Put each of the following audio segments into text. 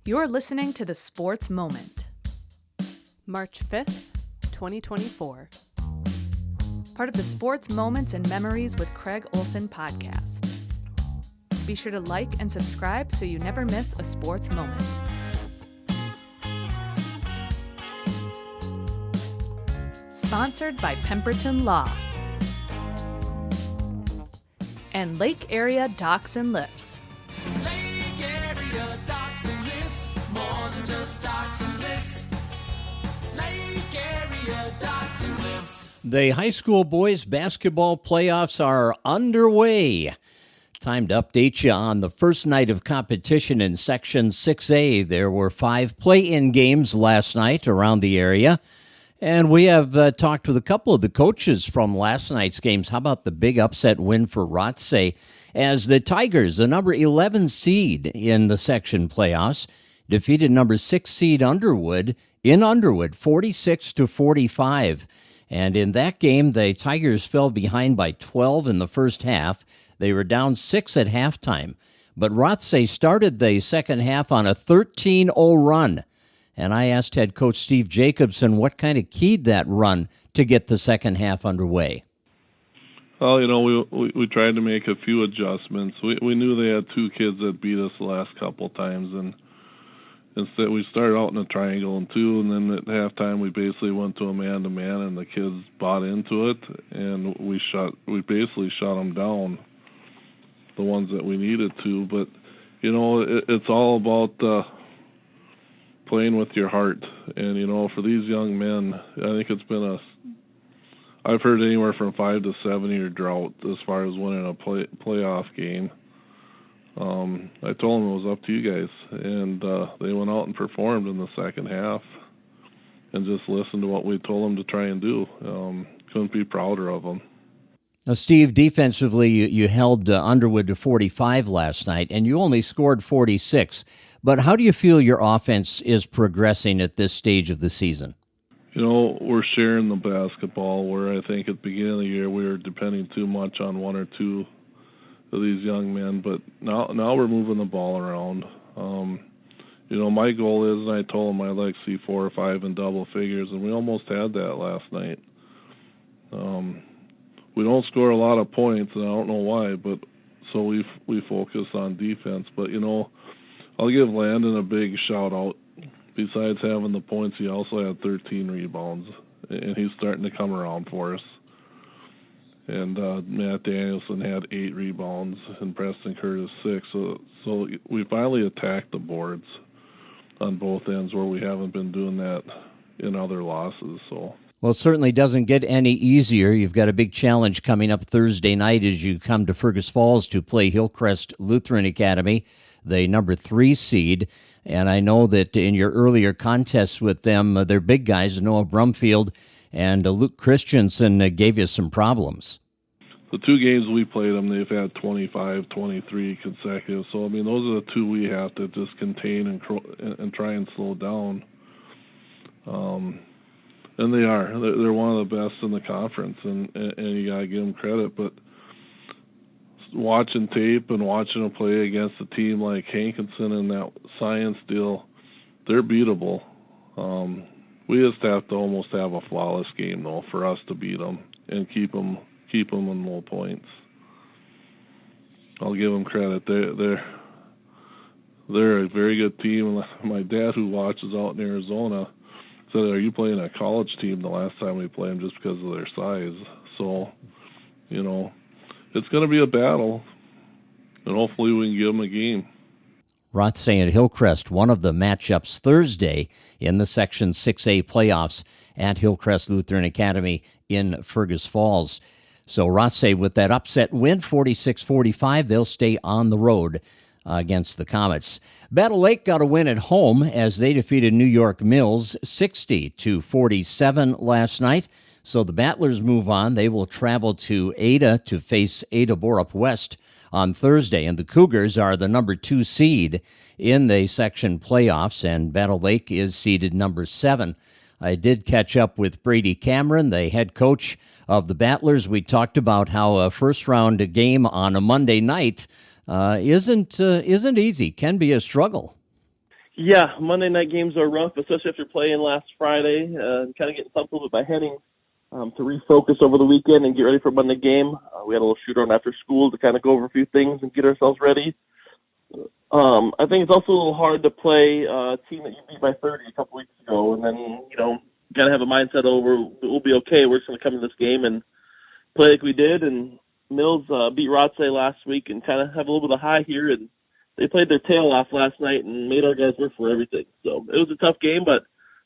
You're listening to The Sports Moment. March 5th, 2024. Part of the Sports Moments and Memories with Craig Olson podcast. Be sure to like and subscribe so you never miss a sports moment. Sponsored by Pemberton Law and Lake Area Docks and Lifts. Lake Area Docks and Lifts, more than just docks and lifts. Lake Area Docks and Lifts. The high school boys basketball playoffs are underway. Time to update you on the first night of competition in Section 6A. There were 5 play-in games last night around the area. And we have talked with a couple of the coaches from last night's games. How about the big upset win for Rothsay as the Tigers, the number 11 seed in the section playoffs, defeated number 6 seed Underwood in Underwood 46-45. And in that game, the Tigers fell behind by 12 in the first half. They were down 6 at halftime. But Rothsay started the second half on a 13-0 run. And I asked head coach Steve Jacobson what kind of keyed that run to get the second half underway. Well, we tried to make a few adjustments. We knew they had 2 kids that beat us the last couple times, and instead we started out in a triangle and 2, and then at halftime we basically went to a man-to-man, and the kids bought into it, and we basically shut them down, the ones that we needed to. But it's all about playing with your heart, and for these young men, I think it's been I've heard anywhere from 5 to 7 year drought as far as winning a playoff game. I told them it was up to you guys, and they went out and performed in the second half, and just listened to what we told them to try and do. Couldn't be prouder of them. Now, Steve, defensively, you held Underwood to 45 last night, and you only scored 46. But how do you feel your offense is progressing at this stage of the season? We're sharing the basketball, where I think at the beginning of the year we were depending too much on 1 or 2 of these young men. But now we're moving the ball around. My goal is, and I told them I'd like to see 4 or 5 in double figures, and we almost had that last night. We don't score a lot of points, and I don't know why, but so we focus on defense. But I'll give Landon a big shout out. Besides having the points, he also had 13 rebounds, and he's starting to come around for us. And Matt Danielson had 8 rebounds, and Preston Curtis 6. So we finally attacked the boards on both ends, where we haven't been doing that in other losses. Well, it certainly doesn't get any easier. You've got a big challenge coming up Thursday night as you come to Fergus Falls to play Hillcrest Lutheran Academy, the number 3 seed. And I know that in your earlier contests with them, they're big guys, Noah Brumfield and Luke Christensen, gave you some problems. The 2 games we played them, they've had 25, 23 consecutive. So, those are the 2 we have to just contain and try and slow down. And they are. They're one of the best in the conference, and you got to give them credit. But watching tape and watching them play against a team like Hankinson and that Science deal, they're beatable. We just have to almost have a flawless game, though, for us to beat them and keep them in low points. I'll give them credit. They're a very good team. My dad, who watches out in Arizona, said, "Are you playing a college team?" the last time we played them, just because of their size. So, it's going to be a battle, and hopefully we can give them a game. Rothsay and Hillcrest, one of the matchups Thursday in the Section 6A playoffs at Hillcrest Lutheran Academy in Fergus Falls. So Rothsay with that upset win, 46-45, they'll stay on the road against the Comets. Battle Lake got a win at home as they defeated New York Mills 60-47 last night. So the Battlers move on. They will travel to Ada to face Ada Borup West on Thursday. And the Cougars are the number 2 seed in the section playoffs, and Battle Lake is seeded number 7. I did catch up with Brady Cameron, the head coach of the Battlers. We talked about how a first-round game on a Monday night isn't easy, can be a struggle. Yeah, Monday night games are rough, especially after playing last Friday. Kind of getting thumped a little bit by Henning to refocus over the weekend and get ready for Monday game. We had a little shoot around after school to kind of go over a few things and get ourselves ready. I think it's also a little hard to play a team that you beat by 30 a couple weeks ago, and then, got to have a mindset over we'll be okay. We're just going to come to this game and play like we did. And Mills beat Rothsay last week and kind of have a little bit of high here, and they played their tail off last night and made our guys work for everything. So it was a tough game, but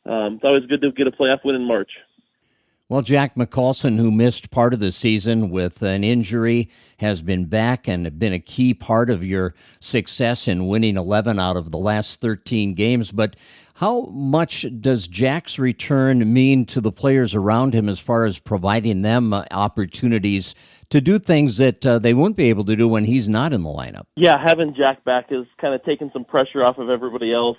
it's always good to get a playoff win in March. Well, Jack McColson, who missed part of the season with an injury, has been back and been a key part of your success in winning 11 out of the last 13 games. But how much does Jack's return mean to the players around him as far as providing them opportunities to do things that they won't be able to do when he's not in the lineup? Yeah, having Jack back has kind of taken some pressure off of everybody else.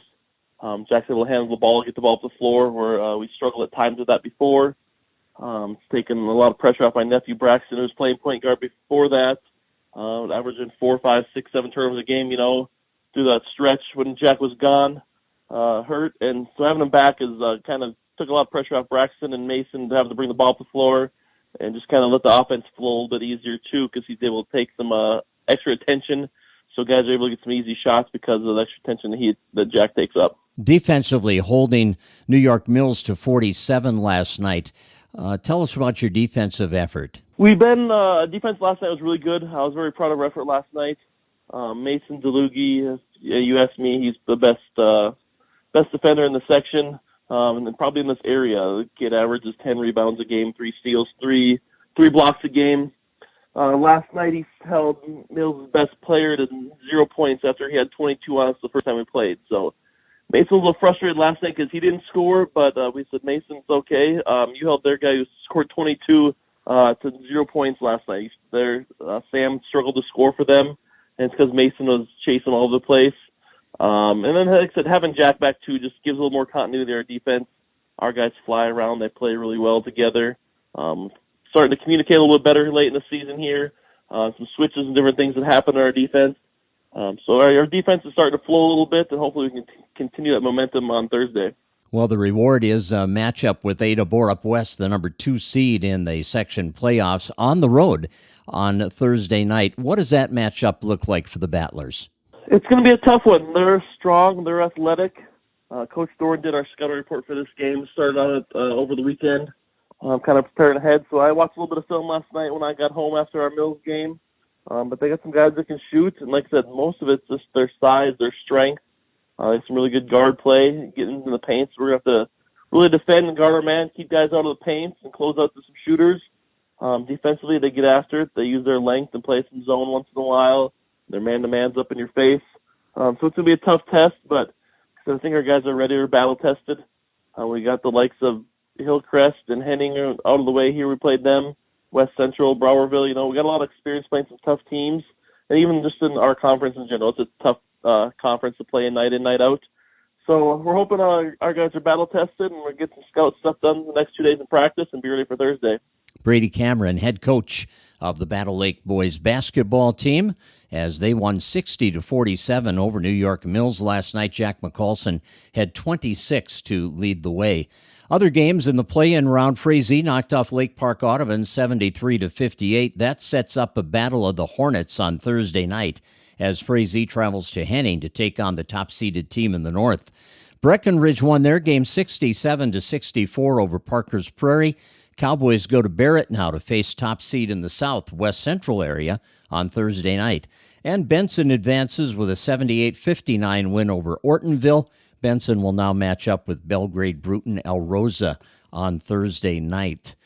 Jack's able to handle the ball, get the ball up the floor, where we struggled at times with that before. It's taken a lot of pressure off my nephew Braxton, who was playing point guard before that, averaging 4, 5, 6, 7 turnovers a game, through that stretch when Jack was gone, hurt. And so having him back is kind of took a lot of pressure off Braxton and Mason to have to bring the ball up the floor and just kind of let the offense flow a little bit easier, too, because he's able to take some extra attention so guys are able to get some easy shots because of the extra attention that Jack takes up. Defensively, holding New York Mills to 47 last night. Tell us about your defensive effort. We've been defense last night was really good. I was very proud of our effort last night. Mason DeLugi, you asked me, he's the best defender in the section, and then probably in this area. The kid averages 10 rebounds a game, 3 steals, three blocks a game. Last night he held Mills' best player to 0 points after he had 22 on us the first time we played. So Mason was a little frustrated last night because he didn't score, but we said, Mason, it's okay. You held their guy who scored 22 to 0 points last night. Sam struggled to score for them, and it's because Mason was chasing all over the place. And then, like I said, having Jack back, too, just gives a little more continuity to our defense. Our guys fly around. They play really well together. Starting to communicate a little bit better late in the season here. Some switches and different things that happen in our defense. So our defense is starting to flow a little bit, and hopefully we can continue that momentum on Thursday. Well, the reward is a matchup with Ada Borup West, the number 2 seed in the section playoffs, on the road on Thursday night. What does that matchup look like for the Battlers? It's going to be a tough one. They're strong. They're athletic. Coach Thorne did our scouting report for this game, started on it over the weekend. I'm kind of preparing ahead. So I watched a little bit of film last night when I got home after our Mills game. But they got some guys that can shoot, and like I said, most of it's just their size, their strength. They have some really good guard play, getting into the paint. So we're going to have to really defend and guard our man, keep guys out of the paint, and close out to some shooters. Defensively, they get after it. They use their length and play some zone once in a while. Their man-to-man's up in your face. So it's going to be a tough test, but I think our guys are ready. We're battle-tested. We got the likes of Hillcrest and Henning out of the way here. We played them. West Central, Browerville, we got a lot of experience playing some tough teams. And even just in our conference in general, it's a tough conference to play night in, night out. So we're hoping our guys are battle-tested and we'll get some scout stuff done the next 2 days in practice and be ready for Thursday. Brady Cameron, head coach of the Battle Lake boys basketball team, as they won 60-47 over New York Mills last night. Jack McColson had 26 to lead the way. Other games in the play-in round, Frazee knocked off Lake Park Audubon 73-58. That sets up a battle of the Hornets on Thursday night as Frazee travels to Henning to take on the top-seeded team in the north. Breckenridge won their game 67-64 over Parker's Prairie. Cowboys go to Barrett now to face top seed in the south, West Central area on Thursday night. And Benson advances with a 78-59 win over Ortonville. Benson will now match up with Belgrade Bruton El Rosa on Thursday night.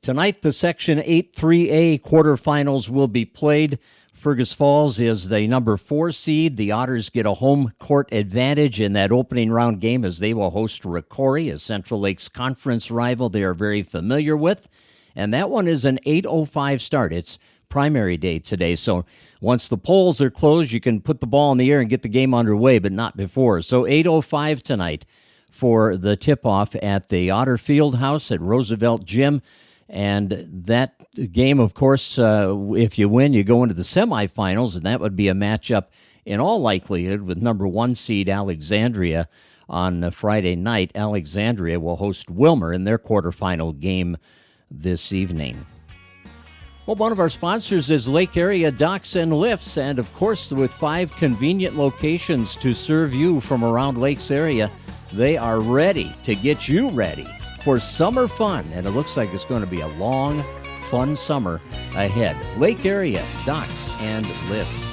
Tonight, the Section 8-3A quarterfinals will be played. Fergus Falls is the number 4 seed. The Otters get a home court advantage in that opening round game as they will host Ricori, a Central Lakes Conference rival they are very familiar with. And that one is an 8:05 start. It's primary day today, so once the polls are closed, you can put the ball in the air and get the game underway, but not before. So 8:05 tonight for the tip-off at the Otter Field House at Roosevelt Gym. And that game, of course, if you win, you go into the semifinals, and that would be a matchup in all likelihood, with number 1 seed Alexandria on Friday night. Alexandria will host Wilmer in their quarterfinal game this evening. Well, one of our sponsors is Lake Area Docks and Lifts, and of course, with 5 convenient locations to serve you from around Lakes area, they are ready to get you ready for summer fun, and it looks like it's going to be a long, fun summer ahead. Lake Area Docks and Lifts.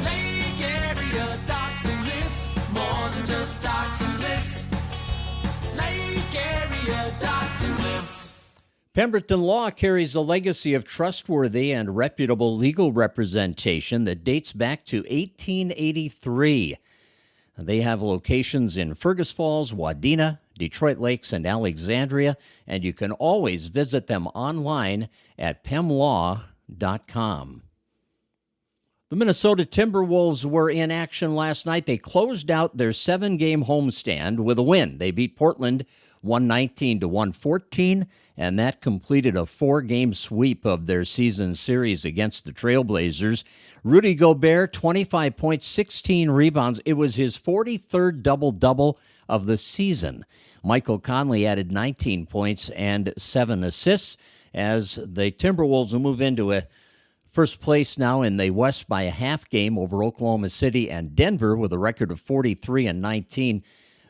Lake Area Docks and Lifts, more than just docks and lifts. Lake Area Docks and Lifts. Pemberton Law carries a legacy of trustworthy and reputable legal representation that dates back to 1883. They have locations in Fergus Falls, Wadena, Detroit Lakes, and Alexandria, and you can always visit them online at pemlaw.com. The Minnesota Timberwolves were in action last night. They closed out their 7-game homestand with a win. They beat Portland 119-114, and that completed a 4-game sweep of their season series against the Trailblazers. Rudy Gobert, 25 points, 16 rebounds. It was his 43rd double-double of the season. Michael Conley added 19 points and 7 assists as the Timberwolves will move into a first place now in the West by a half game over Oklahoma City and Denver with a record of 43-19.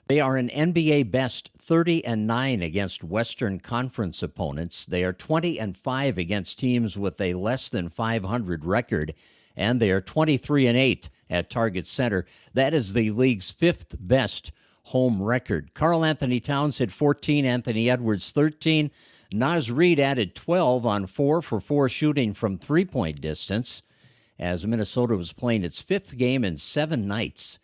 They are an NBA best 30-9 against Western Conference opponents. They are 20-5 against teams with a less than 500 record, and they are 23-8 at Target Center. That is the league's 5th best home record. Karl Anthony Towns hit 14, Anthony Edwards 13. Naz Reid added 12 on 4 for 4 shooting from three-point distance as Minnesota was playing its 5th game in 7 nights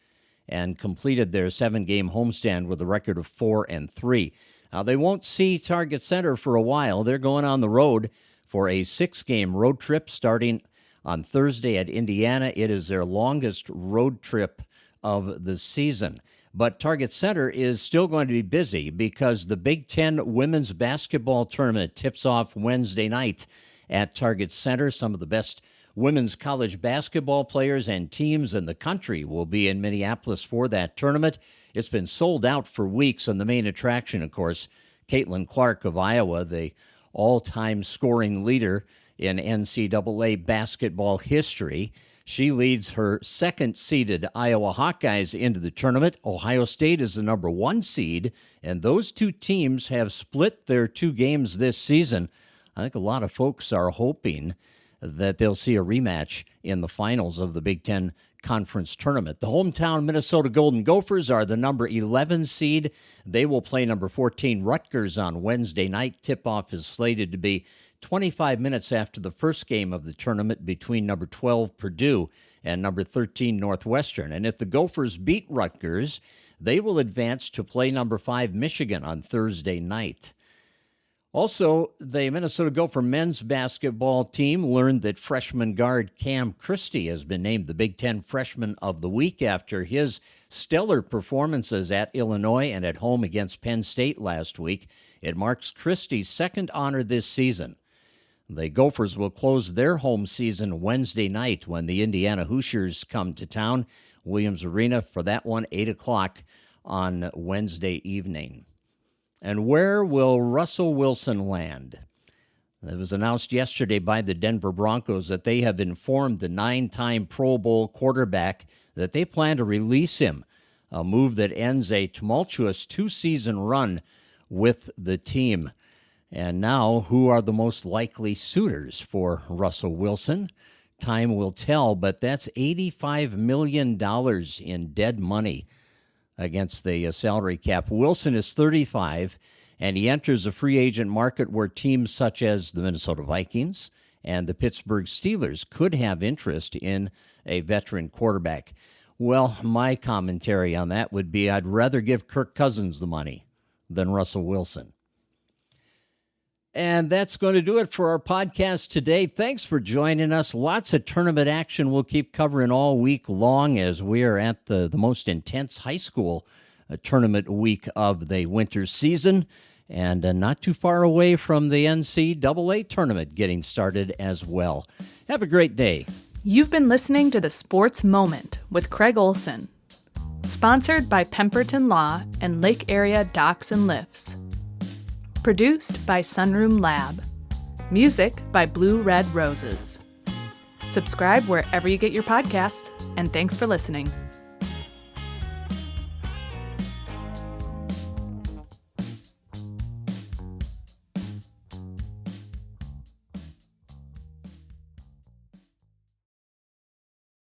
and completed their 7-game homestand with a record of 4-3. Now, they won't see Target Center for a while. They're going on the road for a 6-game road trip starting on Thursday at Indiana. It is their longest road trip of the season. But Target Center is still going to be busy because the Big Ten women's basketball tournament tips off Wednesday night at Target Center. Some of the best women's college basketball players and teams in the country will be in Minneapolis for that tournament. It's been sold out for weeks, and the main attraction, of course, Caitlin Clark of Iowa, the all-time scoring leader in NCAA basketball history. She leads her second-seeded Iowa Hawkeyes into the tournament. Ohio State is the number 1 seed, and those 2 teams have split their 2 games this season. I think a lot of folks are hoping that they'll see a rematch in the finals of the Big Ten Conference Tournament. The hometown Minnesota Golden Gophers are the number 11 seed. They will play number 14 Rutgers on Wednesday night. Tip-off is slated to be 25 minutes after the first game of the tournament between number 12 Purdue and number 13 Northwestern. And if the Gophers beat Rutgers, they will advance to play number 5 Michigan on Thursday night. Also, the Minnesota Gopher men's basketball team learned that freshman guard Cam Christie has been named the Big Ten Freshman of the Week after his stellar performances at Illinois and at home against Penn State last week. It marks Christie's second honor this season. The Gophers will close their home season Wednesday night when the Indiana Hoosiers come to town. Williams Arena for that one, 8 o'clock on Wednesday evening. And where will Russell Wilson land? It was announced yesterday by the Denver Broncos that they have informed the 9-time Pro Bowl quarterback that they plan to release him, a move that ends a tumultuous 2-season run with the team. And now, who are the most likely suitors for Russell Wilson? Time will tell, but that's $85 million in dead money against the salary cap. Wilson is 35, and he enters a free agent market where teams such as the Minnesota Vikings and the Pittsburgh Steelers could have interest in a veteran quarterback. Well, my commentary on that would be I'd rather give Kirk Cousins the money than Russell Wilson. And that's going to do it for our podcast today. Thanks for joining us. Lots of tournament action we'll keep covering all week long as we are at the most intense high school tournament week of the winter season. And not too far away from the NCAA tournament getting started as well. Have a great day. You've been listening to The Sports Moment with Craig Olson. Sponsored by Pemberton Law and Lake Area Docks and Lifts. Produced by Sunroom Lab. Music by Blue Red Roses. Subscribe wherever you get your podcasts, and thanks for listening.